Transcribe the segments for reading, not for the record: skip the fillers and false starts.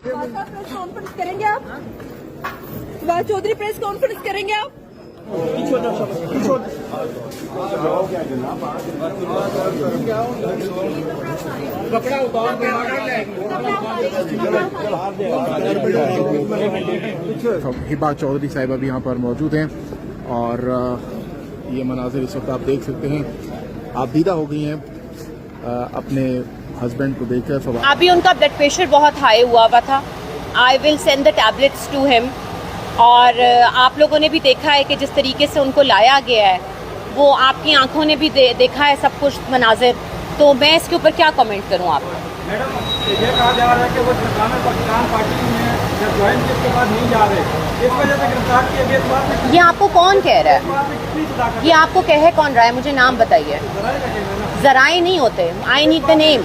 Press conference करेंगे आप? Fawad Chaudhary press conference करेंगे आप? कपड़ा उतार हिबा चौधरी साहिबा भी यहाँ पर मौजूद हैं और ये मनाजिर इस वक्त आप देख सकते हैं। आप दीदा हो गई हैं अपने हस्बैंड को देखकर। अभी उनका ब्लड प्रेशर बहुत हाई हुआ था। I will send the tablets to him. और आप लोगों ने भी देखा है कि जिस तरीके से उनको लाया गया है, वो आपकी आंखों ने भी देखा है सब कुछ मनाजिर। तो मैं इसके ऊपर क्या कमेंट करूं आप? मैडम, ये कहा जा रहा है कि वो पाकिस्तान पार्टी में ज्वाइन के बाद नहीं जा रहे, इस वजह से गिरफ्तार किए गए। ये आपको कौन कह रहा है? ये आपको कह कौन रहा है? मुझे नाम बताइए। जराए नहीं होते। I need the name.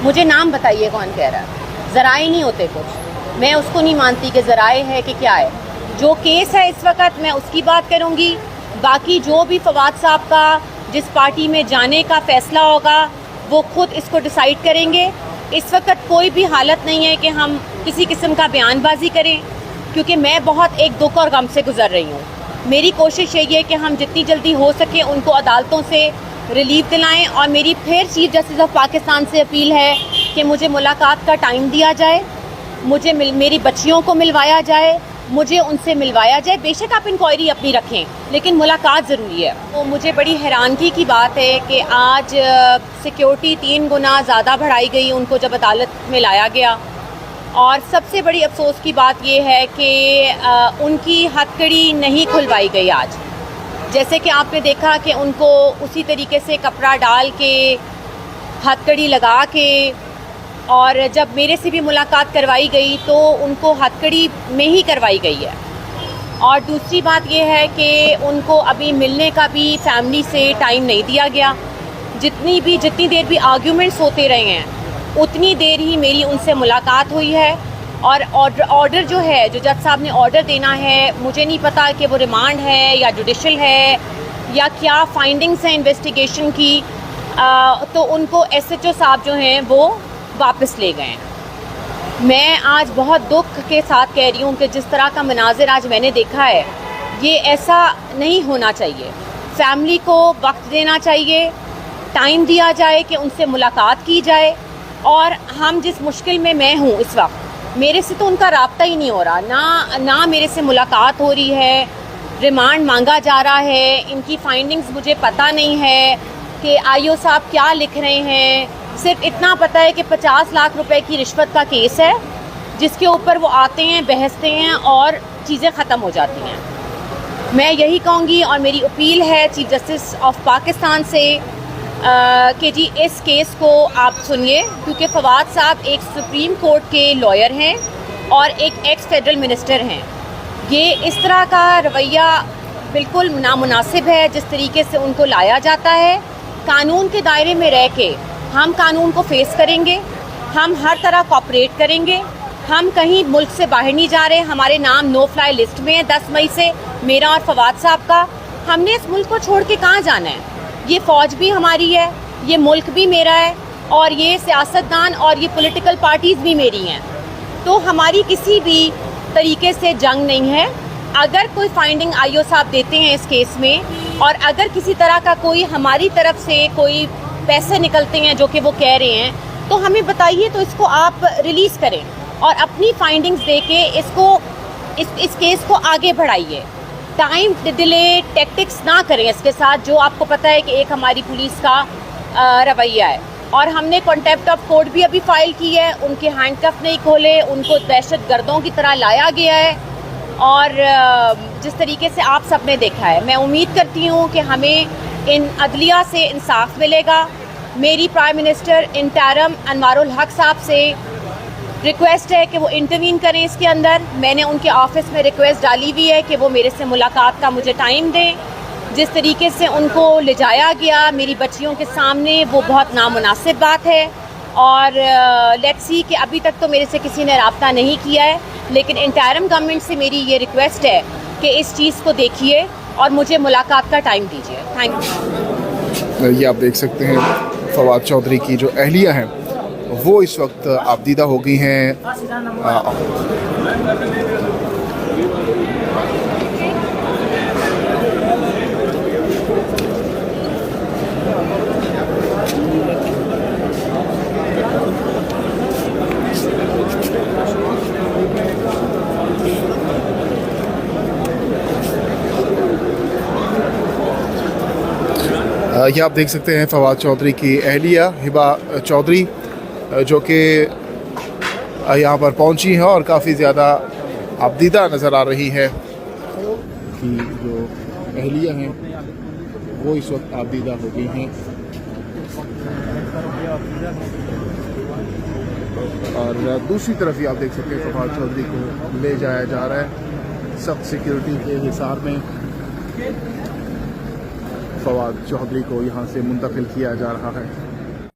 मुझे नाम बताइए कौन कह रहा है। जराए नहीं होते कुछ। मैं उसको नहीं मानती कि जराए है कि क्या है। जो केस है इस वक्त मैं उसकी बात करूंगी। बाकी जो भी फवाद साहब का जिस पार्टी में जाने का फैसला होगा वो खुद इसको डिसाइड करेंगे। इस वक्त कोई भी हालत नहीं है कि हम किसी किस्म का बयानबाजी करें, क्योंकि मैं बहुत एक दुख और गम से गुजर रही हूँ। मेरी कोशिश यही है कि हम जितनी जल्दी हो सके उनको अदालतों से रिलीफ दिलाएं। और मेरी फिर चीफ जस्टिस ऑफ पाकिस्तान से अपील है कि मुझे मुलाकात का टाइम दिया जाए, मुझे मेरी बच्चियों को मिलवाया जाए, मुझे उनसे मिलवाया जाए। बेशक आप इंक्वायरी अपनी रखें, लेकिन मुलाकात ज़रूरी है। तो मुझे बड़ी हैरानगी की बात है कि आज सिक्योरिटी 3 गुना ज़्यादा बढ़ाई गई उनको जब अदालत में लाया गया। और सबसे बड़ी अफसोस की बात यह है कि उनकी हथकड़ी नहीं खुलवाई गई आज। जैसे कि आपने देखा कि उनको उसी तरीके से कपड़ा डाल के हथकड़ी लगा के, और जब मेरे से भी मुलाकात करवाई गई तो उनको हथकड़ी में ही करवाई गई है। और दूसरी बात यह है कि उनको अभी मिलने का भी फैमिली से टाइम नहीं दिया गया। जितनी देर भी आर्ग्यूमेंट्स होते रहे हैं उतनी देर ही मेरी उनसे मुलाकात हुई है। और ऑर्डर जो है, जो जज साहब ने ऑर्डर देना है, मुझे नहीं पता कि वो रिमांड है या जुडिशल है या क्या फाइंडिंग्स हैं इन्वेस्टिगेशन की। तो उनको SHO साहब जो हैं वो वापस ले गए। मैं आज बहुत दुख के साथ कह रही हूँ कि जिस तरह का मनाजिर आज मैंने देखा है, ये ऐसा नहीं होना चाहिए। फैमिली को वक्त देना चाहिए, टाइम दिया जाए कि उनसे मुलाकात की जाए। और हम जिस मुश्किल में मैं हूँ इस वक्त, मेरे से तो उनका राब्ता ही नहीं हो रहा, ना मेरे से मुलाकात हो रही है। रिमांड मांगा जा रहा है। इनकी फाइंडिंग्स मुझे पता नहीं है कि IO साहब क्या लिख रहे हैं। सिर्फ इतना पता है कि 50 लाख रुपए की रिश्वत का केस है, जिसके ऊपर वो आते हैं, बहसते हैं और चीज़ें ख़त्म हो जाती हैं। मैं यही कहूँगी और मेरी अपील है चीफ जस्टिस ऑफ पाकिस्तान से कि जी इस केस को आप सुनिए, क्योंकि फवाद साहब एक सुप्रीम कोर्ट के लॉयर हैं और एक एक्स फेडरल मिनिस्टर हैं। ये इस तरह का रवैया बिल्कुल नामुनासिब है जिस तरीके से उनको लाया जाता है। कानून के दायरे में रह के हम कानून को फेस करेंगे, हम हर तरह कोऑपरेट करेंगे। हम कहीं मुल्क से बाहर नहीं जा रहे। हमारे नाम नो फ्लाई लिस्ट में है 10 मई से, मेरा और फवाद साहब का। हमने इस मुल्क को छोड़ के कहाँ जाना है? ये फ़ौज भी हमारी है, ये मुल्क भी मेरा है और ये सियासतदान और ये पॉलिटिकल पार्टीज़ भी मेरी हैं। तो हमारी किसी भी तरीके से जंग नहीं है। अगर कोई फाइंडिंग IO साहब देते हैं इस केस में और अगर किसी तरह का कोई हमारी तरफ से कोई पैसे निकलते हैं जो कि वो कह रहे हैं, तो हमें बताइए, तो इसको आप रिलीज़ करें और अपनी फाइंडिंग्स दे के इसको इस केस को आगे बढ़ाइए। टाइम डिले टैक्टिक्स ना करें इसके साथ, जो आपको पता है कि एक हमारी पुलिस का रवैया है। और हमने कॉन्टेम्प्ट ऑफ कोर्ट भी अभी फाइल की है। उनके हैंडकफ नहीं खोले, उनको दहशत गर्दों की तरह लाया गया है। और जिस तरीके से आप सब ने देखा है, मैं उम्मीद करती हूँ कि हमें इन अदलिया से इंसाफ मिलेगा। मेरी प्राइम मिनिस्टर इंटरिम अनवारुल हक साहब से रिक्वेस्ट है कि वो इंटरवीन करें इसके अंदर। मैंने उनके ऑफिस में रिक्वेस्ट डाली हुई है कि वो मेरे से मुलाकात का मुझे टाइम दें। जिस तरीके से उनको ले जाया गया मेरी बच्चियों के सामने, वो बहुत नामुनासिब बात है। और लेट्स सी कि अभी तक तो मेरे से किसी ने रब्ता नहीं किया है, लेकिन इंटरिम गवर्नमेंट से मेरी ये रिक्वेस्ट है कि इस चीज़ को देखिए और मुझे मुलाकात का टाइम दीजिए। Thank you. ये आप देख सकते हैं फवाद चौधरी की जो अहलिया हैं वो इस वक्त आबदीदा हो गई हैं। ये आप देख सकते हैं फवाद चौधरी की अहलिया हिबा चौधरी जो कि यहाँ पर पहुँची हैं और काफ़ी ज़्यादा आबदीदा नज़र आ रही है कि जो अहलिया हैं वो इस वक्त आबदीदा हो गई हैं। और दूसरी तरफ ही आप देख सकते हैं फवाद चौधरी को ले जाया जा रहा है सख्त सिक्योरिटी के हिसार में। फवाद चौधरी को यहाँ से मुंतकिल किया जा रहा है।